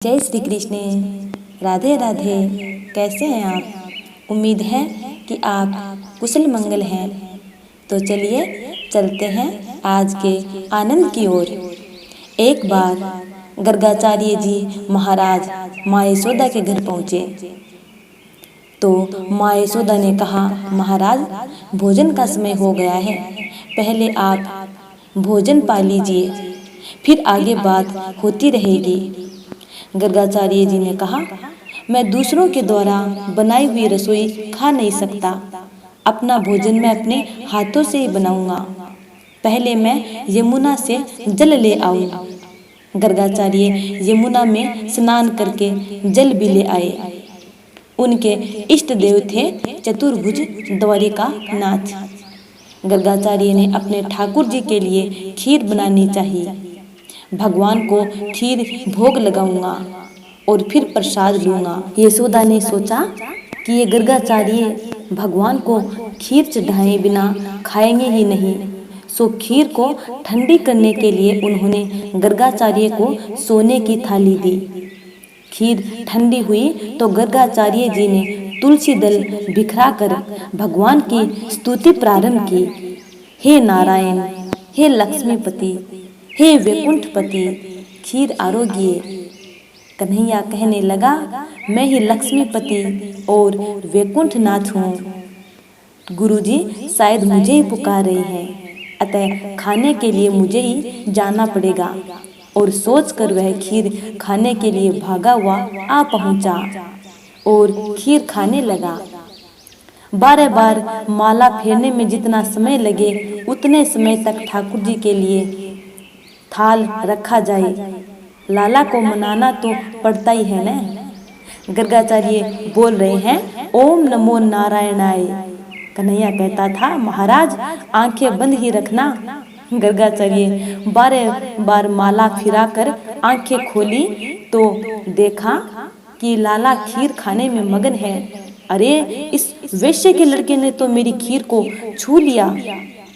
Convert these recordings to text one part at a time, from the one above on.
जय श्री कृष्ण। राधे राधे। कैसे हैं आप? उम्मीद है कि आप कुशल मंगल हैं। तो चलिए चलते हैं आज के आनंद की ओर। एक बार गर्गाचार्य जी महाराज माँ यशोदा के घर पहुँचे तो माँ यशोदा ने कहा, महाराज भोजन का समय हो गया है, पहले आप भोजन पा लीजिए, फिर आगे बात होती रहेगी। गर्गाचार्य जी ने कहा, मैं दूसरों के द्वारा बनाई हुई रसोई खा नहीं सकता, अपना भोजन मैं अपने हाथों से ही बनाऊंगा। पहले मैं यमुना से जल ले आऊं। गर्गाचार्य यमुना में स्नान करके जल भी ले आए। उनके इष्ट देव थे चतुर्भुज द्वारिका नाथ। गर्गाचार्य ने अपने ठाकुर जी के लिए खीर बनानी चाहिए। भगवान को खीर भोग लगाऊंगा और फिर प्रसाद लूंगा। यशोदा ने सोचा कि ये गर्गाचार्य भगवान को खीर चढ़ाए बिना खाएंगे ही नहीं, सो खीर को ठंडी करने के लिए उन्होंने गर्गाचार्य को सोने की थाली दी। खीर ठंडी हुई तो गर्गाचार्य जी ने तुलसी दल बिखराकर भगवान की स्तुति प्रारंभ की। हे नारायण, हे लक्ष्मीपति, हे वैकुंठपति, खीर आरोग्य। कन्हैया कहने लगा, मैं ही लक्ष्मीपति और वैकुंठनाथ हूँ। गुरुजी शायद मुझे ही पुकार रहे हैं, अतः खाने के लिए मुझे ही जाना पड़ेगा। और सोचकर वह खीर खाने के लिए भागा हुआ आ पहुँचा और खीर खाने लगा। बार बार माला फेरने में जितना समय लगे उतने समय तक ठाकुर जी के लिए थाल रखा जाए। लाला को मनाना तो पड़ता ही है न। गर्गाचार्य बोल रहे हैं, ओम नमो नारायणाय। कन्हैया कहता था, महाराज आंखें बंद ही रखना। गर्गाचार्य बार बार माला फिराकर आंखें खोली तो देखा कि लाला खीर खाने में मगन है। अरे, इस वैश्य के लड़के ने तो मेरी खीर को छू लिया।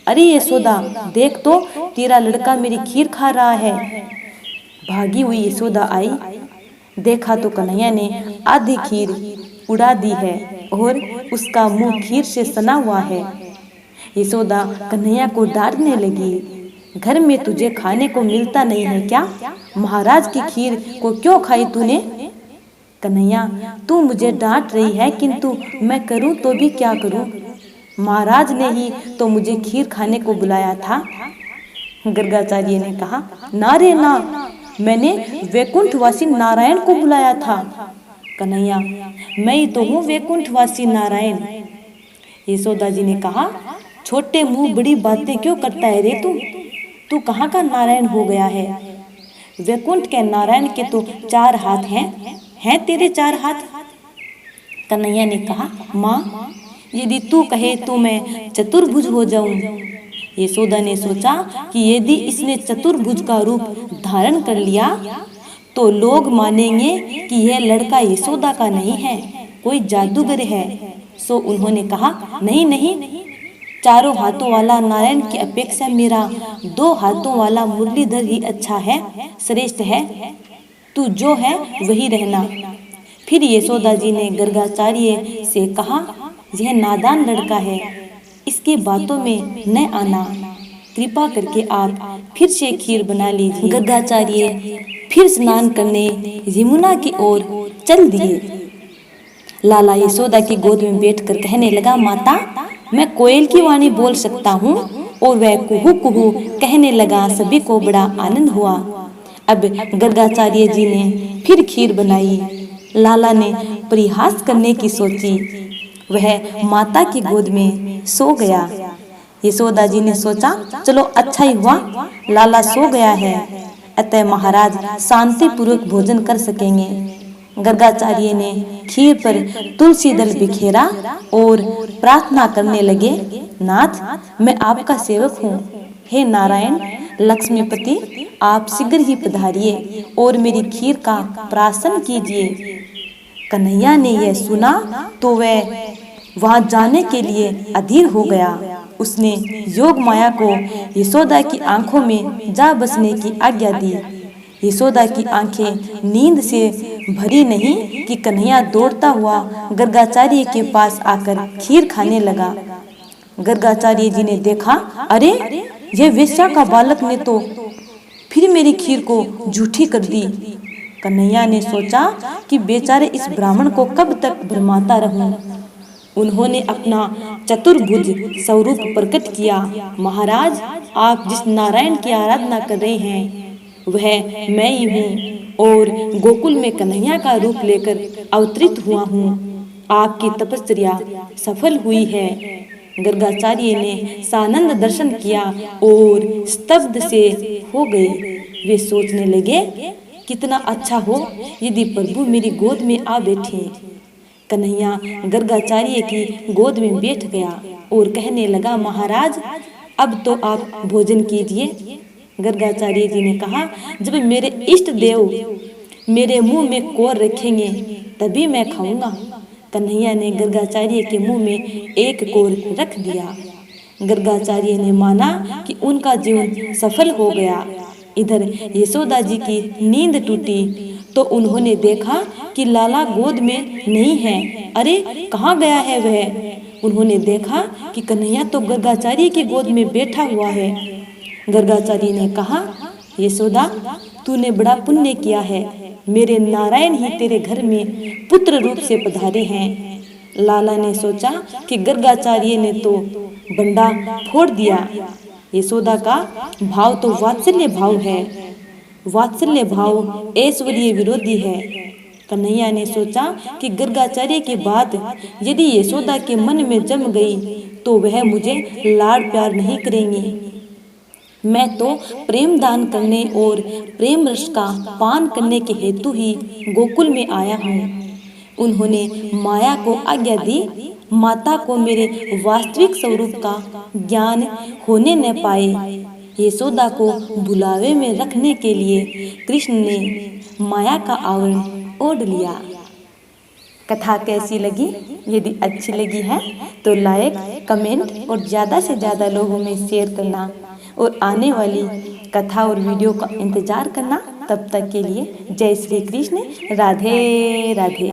अरे यशोदा, देख तो तेरा लड़का मेरी खीर खा रहा है। भागी हुई यशोदा आई, देखा तो कन्हैया ने आधी खीर उड़ा दी है और उसका मुंह खीर से सना हुआ है। यशोदा कन्हैया को डांटने लगी, घर में तुझे खाने को मिलता नहीं है क्या? महाराज की खीर को क्यों खाई तूने? कन्हैया, तू मुझे डांट रही है, किंतु मैं करूं तो भी क्या करूं? महाराज ने ही तो मुझे खीर खाने को बुलाया था। गर्गाचार्य ने कहा, ना रे ना, मैंने वैकुंठवासी नारायण को बुलाया था। कन्हैया, मैं ही तो हूँ वैकुंठवासी नारायण। यशोदा जी ने कहा, छोटे मुंह बड़ी बातें क्यों करता है रे तू कहाँ का नारायण हो गया है? वैकुंठ के नारायण के तो 4 हाथ हैं तेरे 4 हाथ। कन्हैया ने कहा, माँ यदि तू कहे तो मैं चतुर्भुज हो जाऊं। यशोदा ने सोचा कि यदि इसने चतुर्भुज का रूप धारण कर लिया तो लोग मानेंगे कि यह लड़का यशोदा का नहीं है, कोई जादूगर है। सो उन्होंने कहा, नहीं नहीं, 4 हाथों वाला नारायण की अपेक्षा मेरा 2 हाथों वाला मुरलीधर ही अच्छा है, श्रेष्ठ है। तू जो है वही रहना। फिर यशोदा जी ने गर्गाचार्य से कहा, यह नादान लड़का है, इसकी बातों में न आना। कृपा करके आप फिर से खीर बना लीजिए। गर्गाचार्य फिर स्नान करने यमुना की ओर चल दिए। लाला यशोदा की गोद में बैठकर कहने लगा, माता मैं कोयल की वाणी बोल सकता हूँ। और वह कुहू कुहू कहने लगा। सभी को बड़ा आनंद हुआ। अब गर्गाचार्य जी ने फिर खीर बनाई। लाला ने परिहास करने की सोची, वह माता की गोद में सो गया। यशोदा जी ने सोचा, चलो अच्छा ही हुआ लाला सो गया है, अतः महाराज शांति पूर्वक भोजन कर सकेंगे। गर्गाचार्य ने खीर पर तुलसी दल बिखेरा और प्रार्थना करने लगे, नाथ मैं आपका सेवक हूँ। हे नारायण लक्ष्मीपति, आप शीघ्र ही पधारिए और मेरी खीर का प्राशन कीजिए। कन्हैया ने यह सुना तो वह वहां जाने के लिए अधीर हो गया। उसने योग माया को यशोदा की आंखों में जा बसने की आज्ञा दी। यशोदा की आंखें नींद से भरी नहीं कि कन्हैया दौड़ता हुआ गर्गाचार्य के पास आकर खीर खाने लगा। गर्गाचार्य जी ने देखा, अरे यह वेश्या का बालक ने तो फिर मेरी खीर को झूठी कर दी। कन्हैया ने सोचा कि बेचारे इस ब्राह्मण को कब तक भरमाता रहूं। उन्होंने अपना चतुर्भुज स्वरूप प्रकट किया। महाराज, आप जिस नारायण की आराधना कर रहे हैं वह मैं ही हूँ और गोकुल में कन्हैया का रूप लेकर अवतरित हुआ हूँ। आपकी तपस्या सफल हुई है। गर्गाचार्य ने सानंद दर्शन किया और स्तब्ध से हो गए। वे सोचने लगे, कितना अच्छा हो यदि प्रभु मेरी गोद में आ बैठे। कन्हैया गर्गाचार्य की गोद में बैठ गया और कहने लगा, महाराज अब तो आप भोजन कीजिए। गर्गाचार्य जी ने कहा, जब मेरे इष्ट देव मेरे मुंह में कोर रखेंगे तभी मैं खाऊंगा। कन्हैया ने गर्गाचार्य के मुंह में एक कोर रख दिया। गर्गाचार्य ने माना कि उनका जीवन सफल हो गया। इधर यशोदा जी की नींद टूटी तो उन्होंने देखा कि लाला गोद में नहीं है। अरे कहाँ गया है वह? उन्होंने देखा कि कन्हैया तो गर्गाचार्य की गोद में बैठा हुआ है। गर्गाचार्य ने कहा, यशोदा तूने बड़ा पुण्य किया है। मेरे नारायण ही तेरे घर में पुत्र रूप से पधारे हैं। लाला ने सोचा कि गर्गाचार्य ने तो बंडा फोड़ दिया। यशोदा का भाव तो वात्सल्य भाव है। वात्सल्य भाव ऐश्वर्य विरोधी है। कन्हैया ने सोचा कि गर्गाचार्य की बात यदि यशोदा के मन में जम गई तो वह मुझे लाड़ प्यार नहीं करेंगे। मैं तो प्रेम दान करने और प्रेम रस का पान करने के हेतु ही गोकुल में आया हूँ। उन्होंने माया को आज्ञा दी, माता को मेरे वास्तविक स्वरूप का ज्ञान होने न पाए। यशोदा को बुलावे में रखने के लिए कृष्ण ने माया का आवरण ओढ़ लिया। कथा कैसी लगी? यदि अच्छी लगी है तो लाइक, कमेंट और ज़्यादा से ज़्यादा लोगों में शेयर करना और आने वाली कथा और वीडियो का इंतजार करना। तब तक के लिए जय श्री कृष्ण, राधे राधे।